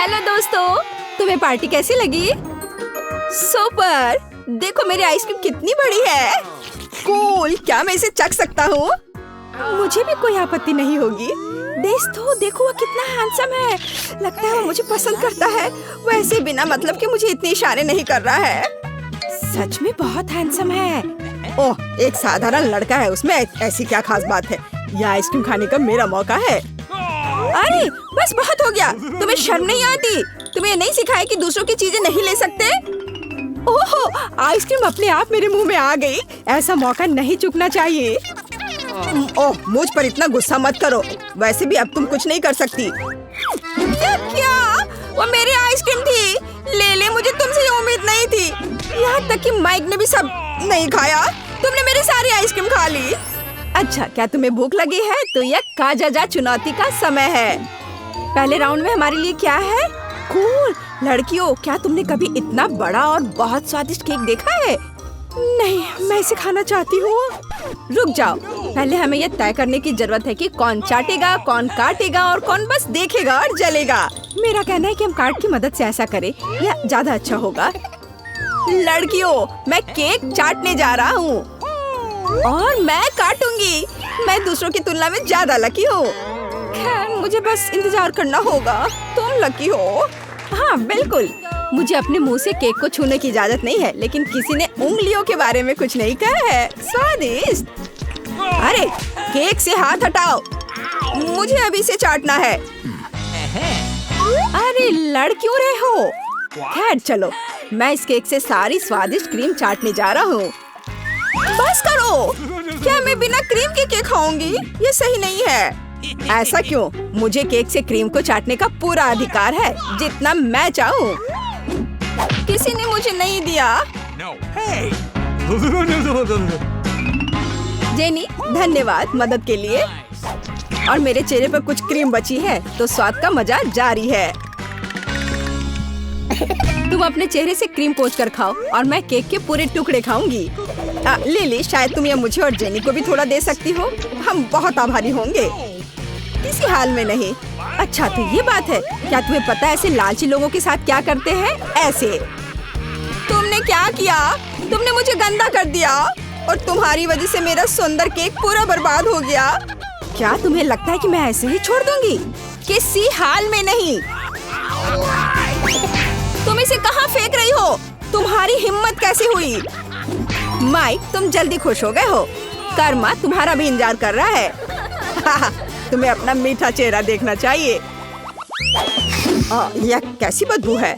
Hello दोस्तों, तुम्हें party कैसी लगी? सुपर! देखो मेरी आइसक्रीम कितनी बड़ी है। कूल! क्या मैं इसे चख सकता हूँ? मुझे भी कोई आपत्ति नहीं होगी। दोस्तों देखो वो कितना हैंडसम है। लगता है वो मुझे पसंद करता है। वैसे बिना मतलब के मुझे इतने इशारे नहीं कर रहा है। सच में बहुत हैंडसम है। ओह, एक साधारण लड़का है, उसमें ऐसी क्या खास बात है? यह आइसक्रीम खाने का मेरा मौका है। अरे बस बहुत हो गया। तुम्हें शर्म नहीं आती? तुम्हें नहीं सिखाया कि दूसरों की चीजें नहीं ले सकते? ओहो, आइसक्रीम अपने आप मेरे मुंह में आ गई। ऐसा मौका नहीं चूकना चाहिए। ओह, मुझ पर इतना गुस्सा मत करो। वैसे भी अब तुम कुछ नहीं कर सकती। ये क्या? वो मेरी आइसक्रीम थी। ले मुझे तुमसे ये उम्मीद नहीं थी। यहाँ तक कि माइक ने भी सब नहीं खाया। तुमने मेरी सारी आइसक्रीम खा ली। अच्छा, क्या तुम्हें भूख लगी है? तो यह काजा चुनौती का समय है। पहले राउंड में हमारे लिए क्या है? कूल! लड़कियों, क्या तुमने कभी इतना बड़ा और बहुत स्वादिष्ट केक देखा है? नहीं, मैं इसे खाना चाहती हूँ। रुक जाओ, पहले हमें यह तय करने की जरूरत है कि कौन चाटेगा, कौन काटेगा और कौन बस देखेगा और जलेगा। मेरा कहना है कि हम कार्ड की मदद से ऐसा करें, यह ज्यादा अच्छा होगा। लड़कियों, मैं केक चाटने जा रहा हूँ और मैं काटूंगी। मैं दूसरों की तुलना में ज्यादा लकी हूँ। खैर, मुझे बस इंतजार करना होगा। तुम लकी हो। हाँ बिल्कुल। मुझे अपने मुंह से केक को छूने की इजाजत नहीं है, लेकिन किसी ने उंगलियों के बारे में कुछ नहीं कहा है। स्वादिष्ट! अरे केक से हाथ हटाओ, मुझे अभी से चाटना है। अरे लड़ क्यों रहे हो? खैर चलो, मैं इस केक से सारी स्वादिष्ट क्रीम चाटने जा रहा हूँ। बस करो! क्या मैं बिना क्रीम के केक खाऊंगी? ये सही नहीं है। ऐसा क्यों? मुझे केक से क्रीम को चाटने का पूरा अधिकार है, जितना मैं चाहूँ। किसी ने मुझे नहीं दिया। जेनी, धन्यवाद मदद के लिए। और मेरे चेहरे पर कुछ क्रीम बची है, तो स्वाद का मजा जारी है। तुम अपने चेहरे से क्रीम पोंछ कर खाओ और मैं केक के पूरे टुकड़े खाऊंगी। लिली, शायद तुम ये मुझे और जेनी को भी थोड़ा दे सकती हो। हम बहुत आभारी होंगे। किसी हाल में नहीं। अच्छा, तो ये बात है। क्या तुम्हें पता है ऐसे लालची लोगों के साथ क्या करते हैं? ऐसे। तुमने क्या किया? तुमने मुझे गंदा कर दिया और तुम्हारी वजह से मेरा सुंदर केक पूरा बर्बाद हो गया। क्या तुम्हें लगता है कि मैं ऐसे ही छोड़ दूंगी? किसी हाल में नहीं। तुम इसे कहाँ फेंक रही हो? तुम्हारी हिम्मत कैसे हुई? माइक, तुम जल्दी खुश हो गए हो। कर्मा तुम्हारा भी इंतजार कर रहा है। तुम्हें अपना मीठा चेहरा देखना चाहिए। यह कैसी बदबू है?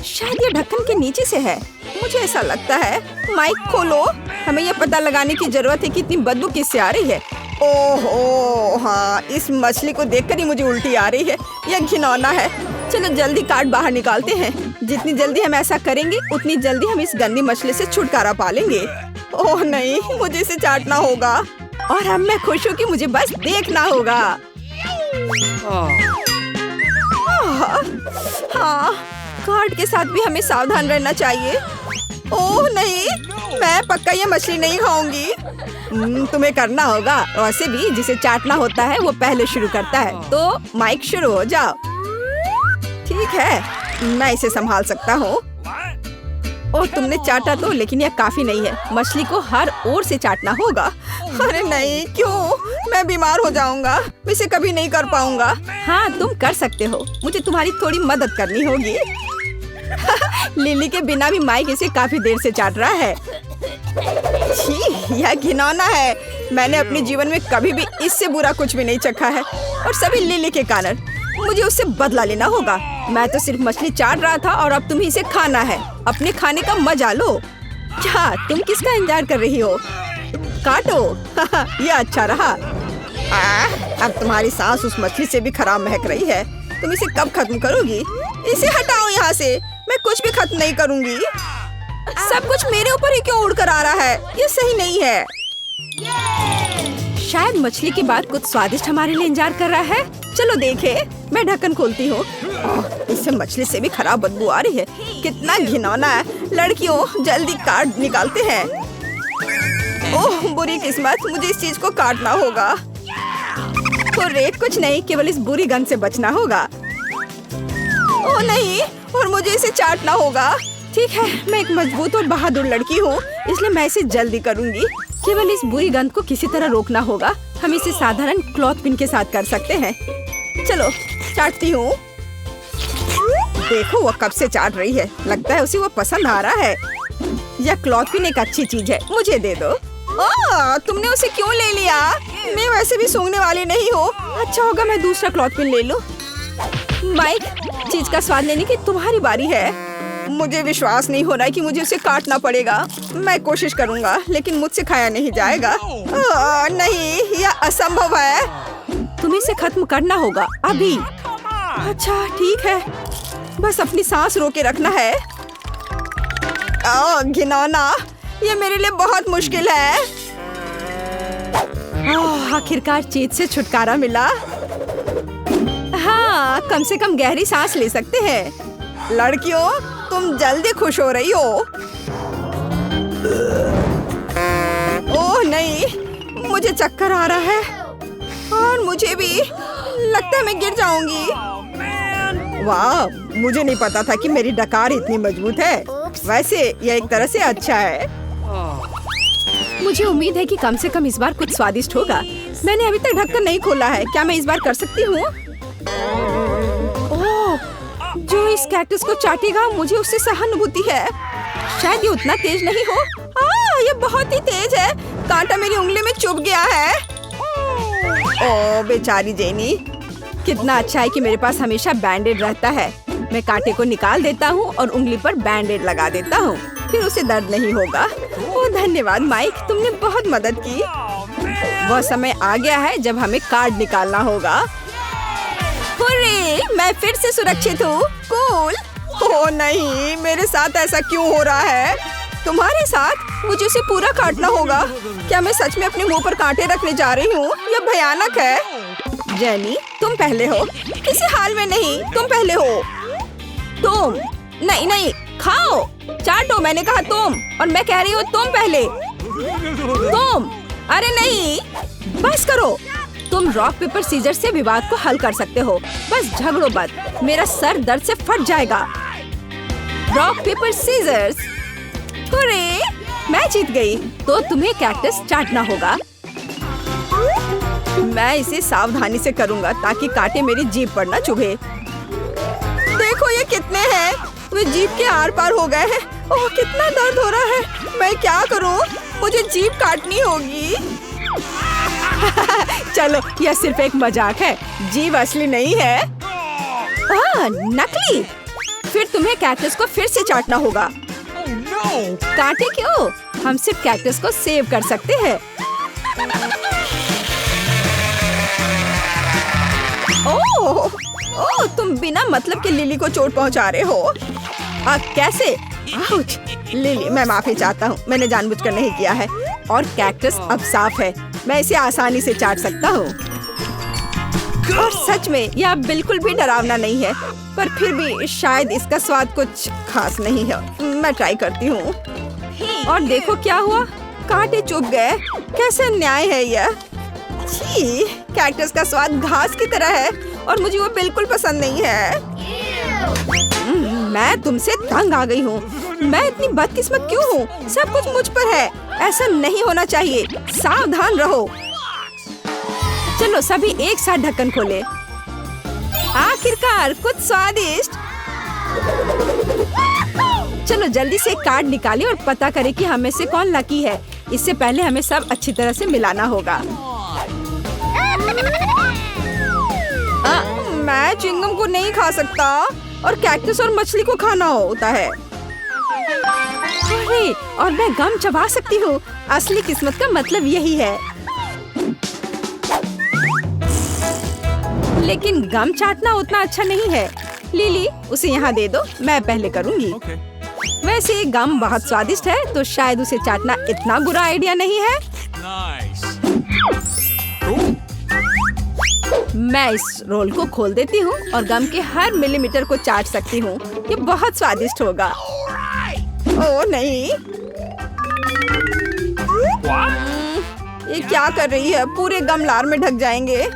शायद ये ढक्कन के नीचे से है, मुझे ऐसा लगता है। माइक खोलो, हमें यह पता लगाने की जरूरत है कि इतनी बदबू किससे आ रही है। ओहो हाँ, इस मछली को देखकर ही मुझे उल्टी आ रही है। यह घिनौना है। चलो जल्दी कार्ड बाहर निकालते हैं। जितनी जल्दी हम ऐसा करेंगे, उतनी जल्दी हम इस गंदी मछली से छुटकारा पा लेंगे। ओह नहीं, मुझे इसे चाटना होगा। और अब मैं खुश हूँ कि मुझे बस देखना होगा। हाँ, कार्ड के साथ भी हमें सावधान रहना चाहिए। ओह नहीं, मैं पक्का ये मछली नहीं खाऊंगी। तुम्हें करना होगा। वैसे भी जिसे चाटना होता है वो पहले शुरू करता है। तो माइक शुरू हो जाओ। ठीक है, मैं इसे संभाल सकता हूँ। ओह, तुमने चाटा तो, लेकिन यह काफी नहीं है। मछली को हर ओर से चाटना होगा। अरे नहीं, क्यों? मैं बीमार हो जाऊंगा। मैं इसे कभी नहीं कर पाऊंगा। हाँ, तुम कर सकते हो। मुझे तुम्हारी थोड़ी मदद करनी होगी। लिली के बिना भी माइक इसे काफी देर से चाट रहा है। छी, यह घिनौना है। मैंने अपने जीवन में कभी भी इससे बुरा कुछ भी नहीं चखा है, और सभी लिली के कारण। मुझे उससे बदला लेना होगा। मैं तो सिर्फ मछली चाट रहा था और अब तुम्हें इसे खाना है। अपने खाने का मजा लो। क्या तुम किसका इंतजार कर रही हो? काटो। यह अच्छा रहा। अब तुम्हारी सांस उस मछली से भी खराब महक रही है। तुम इसे कब खत्म करोगी? इसे हटाओ यहाँ से। मैं कुछ भी खत्म नहीं करूँगी। सब कुछ मेरे ऊपर ही क्यों उड़कर आ रहा है? ये सही नहीं है। शायद मछली के बाद कुछ स्वादिष्ट हमारे लिए इंतजार कर रहा है। चलो देखे। मैं ढक्कन खोलती हूँ। इससे मछली से भी खराब बदबू आ रही है। कितना घिनौना है। लड़कियों, जल्दी कार्ड निकालते हैं। ओह बुरी किस्मत, मुझे इस चीज को काटना होगा। तो रेट कुछ नहीं, केवल इस बुरी गंध से बचना होगा। ओह ओह नहीं, और मुझे इसे चाटना होगा। ठीक है, मैं एक मजबूत और बहादुर लड़की हूँ, इसलिए मैं इसे जल्दी करूँगी। केवल इस बुरी गंध को किसी तरह रोकना होगा। हम इसे साधारण क्लॉथ पिन के साथ कर सकते हैं। चलो चाटती हूँ। देखो वो कब से चाट रही है, लगता है उसे वो पसंद आ रहा है। यह क्लॉथ पिन एक अच्छी चीज है, मुझे दे दो। तुमने उसे क्यों ले लिया? मैं वैसे भी सूंघने वाली नहीं हूँ। अच्छा होगा मैं दूसरा क्लॉथ पिन ले लूँ। माइक, चीज का स्वाद लेने की तुम्हारी बारी है। मुझे विश्वास नहीं हो रहा है कि मुझे उसे काटना पड़ेगा। मैं कोशिश करूँगा, लेकिन मुझसे खाया नहीं जाएगा। नहीं, यह असंभव है। तुम्हें इसे खत्म करना होगा अभी। अच्छा ठीक है, बस अपनी सांस रोके रखना है। घिनौना, ये मेरे लिए बहुत मुश्किल है। आखिरकार चीज से छुटकारा मिला। हाँ, कम से कम गहरी सांस ले सकते हैं। लड़कियों, तुम जल्दी खुश हो रही हो। ओह नहीं, मुझे चक्कर आ रहा है और मुझे भी लगता है मैं गिर जाऊंगी। वाह, मुझे नहीं पता था कि मेरी डकार इतनी मजबूत है। वैसे यह एक तरह से अच्छा है। मुझे उम्मीद है कि कम से कम इस बार कुछ स्वादिष्ट होगा। मैंने अभी तक ढक्कन नहीं खोला है, क्या मैं इस बार कर सकती हूँ? ओह, जो इस कैक्टस को चाटेगा मुझे उससे सहानुभूति है। शायद ये उतना तेज नहीं हो। ये बहुत ही तेज है। कांटा मेरी उंगली में चुभ गया है। ओह बेचारी जेनी, कितना अच्छा है कि मेरे पास हमेशा बैंडेड रहता है। मैं कांटे को निकाल देता हूँ और उंगली पर बैंडेड लगा देता हूँ, फिर उसे दर्द नहीं होगा। ओह धन्यवाद माइक, तुमने बहुत मदद की। वह समय आ गया है जब हमें कार्ड निकालना होगा। हुर्रे, मैं फिर से सुरक्षित हूँ। कूल। ओह नहीं, मेरे साथ ऐसा क्यों हो रहा है? तुम्हारे साथ? मुझे उसे पूरा काटना होगा। क्या मैं सच में अपने मुंह पर कांटे रखने जा रही हूँ? यह भयानक है। जेनी, तुम पहले हो। किसी हाल में नहीं, तुम पहले हो। तुम नहीं नहीं, खाओ, चाटो। मैंने कहा तुम, और मैं कह रही हूँ तुम पहले। तुम, अरे नहीं, बस करो। तुम रॉक पेपर सीजर से विवाद को हल कर सकते हो। बस झगड़ो मत, मेरा सर दर्द से फट जाएगा। Rock paper seizures. हुर्रे, मैं जीत गई। तो तुम्हें कैक्टस चाटना होगा। मैं इसे सावधानी से करूंगा ताकि कांटे मेरी जीभ पर न चुभे। देखो ये कितने हैं, वे जीभ के आर पार हो गए हैं। ओह कितना दर्द हो रहा है। मैं क्या करूं? मुझे जीभ काटनी होगी। चलो, यह सिर्फ एक मजाक है, जीभ असली नहीं है। नकली। फिर तुम्हें कैक्टस को फिर से चाटना होगा। कांटे क्यों? हम सिर्फ कैक्टस को सेव कर सकते हैं। ओह, तुम बिना मतलब के लिली को चोट पहुंचा रहे हो। कैसे? आउच! लिली, मैं माफी चाहता हूँ, मैंने जानबूझकर नहीं किया है। और कैक्टस अब साफ है, मैं इसे आसानी से चाट सकता हूँ। और सच में यह बिल्कुल भी डरावना नहीं है, पर फिर भी शायद इसका स्वाद कुछ खास नहीं है। मैं ट्राई करती हूँ। और देखो क्या हुआ, कांटे चुभ गए। कैसे अन्याय है यह। छी, कैक्टस का स्वाद घास की तरह है और मुझे वो बिल्कुल पसंद नहीं है। मैं तुमसे तंग आ गई हूँ। मैं इतनी बदकिस्मत क्यों हूँ? सब कुछ मुझ पर है। ऐसा नहीं होना चाहिए। सावधान रहो। चलो सभी एक साथ ढक्कन खोले। आखिरकार कुछ स्वादिष्ट। चलो जल्दी से कार्ड निकालें और पता करें कि हमें से कौन लकी है। इससे पहले हमें सब अच्छी तरह से मिलाना होगा। मैं चिंगम को नहीं खा सकता और कैक्टस और मछली को खाना होता है। अरे, और मैं गम चबा सकती हूँ। असली किस्मत का मतलब यही है। लेकिन गम चाटना उतना अच्छा नहीं है। लिली, उसे यहाँ दे दो, मैं पहले करूँगी। वैसे गम बहुत स्वादिष्ट है, तो शायद उसे चाटना इतना बुरा आइडिया नहीं है। मैं इस रोल को खोल देती हूँ और गम के हर मिलीमीटर को चाट सकती हूँ। ये बहुत स्वादिष्ट होगा। ओह नहीं, ये क्या कर रही है? पूरे गम लार में ढक जाएंगे।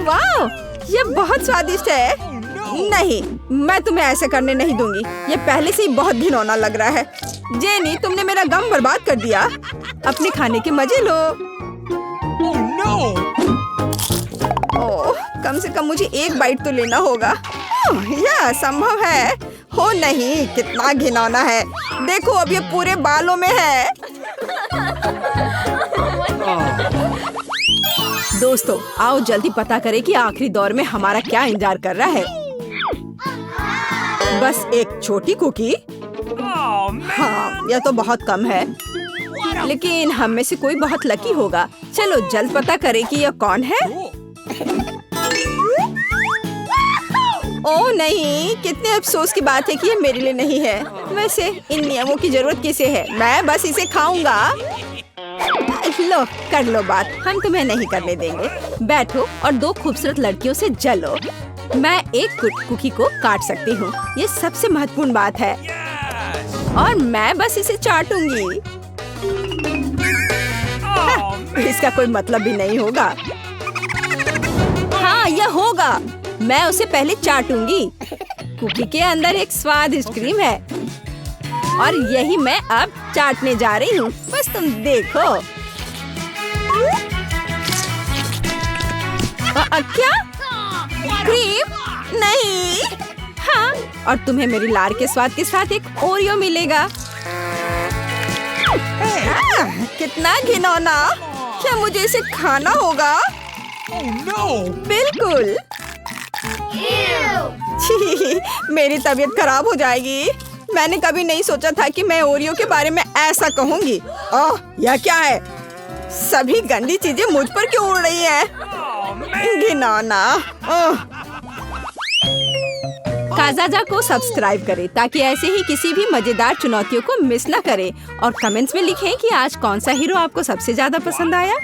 वाह, ये बहुत स्वादिष्ट है। नहीं, मैं तुम्हें ऐसे करने नहीं दूंगी। ये पहले से ही बहुत घिनौना लग रहा है। जेनी, तुमने मेरा गम बर्बाद कर दिया। अपने खाने के मजे लो। ओह, कम से कम मुझे एक बाइट तो लेना होगा। यह संभव है। हो नहीं, कितना घिनौना है। देखो, अब ये पूरे बालों में है। दोस्तों, आओ जल्दी पता करें कि आखिरी दौर में हमारा क्या इंतजार कर रहा है। बस एक छोटी कुकी। हाँ, यह तो बहुत कम है, लेकिन हम में से कोई बहुत लकी होगा। चलो जल्द पता करें कि यह कौन है। ओह नहीं, कितने अफसोस की बात है कि ये मेरे लिए नहीं है। वैसे इन नियमों की जरूरत किसे है? मैं बस इसे खाऊंगा। लो, कर लो बात, हम तुम्हें नहीं करने देंगे। बैठो और दो खूबसूरत लड़कियों से जलो। मैं एक कुकी को काट सकती हूँ, ये सबसे महत्वपूर्ण बात है। और मैं बस इसे चाटूंगी। इसका कोई मतलब भी नहीं होगा। हाँ, यह होगा। मैं उसे पहले चाटूंगी। कुकी के अंदर एक स्वादिष्ट क्रीम है और यही मैं अब चाटने जा रही हूँ। बस तुम देखो। क्या? क्रीम? नहीं। हाँ, और तुम्हें मेरी लार के स्वाद के साथ एक ओरियो मिलेगा। कितना घिनौना। क्या मुझे इसे खाना होगा? बिल्कुल। छी, मेरी तबीयत खराब हो जाएगी। मैंने कभी नहीं सोचा था कि मैं ओरियो के बारे में ऐसा कहूँगी। ओह, यह क्या है? सभी गंदी चीजें मुझ पर क्यों उड़ रही हैं? घिनौना। काजाजा को सब्सक्राइब करें ताकि ऐसे ही किसी भी मजेदार चुनौतियों को मिस ना करें। और कमेंट्स में लिखें कि आज कौन सा हीरो आपको सबसे ज्यादा पसंद आया।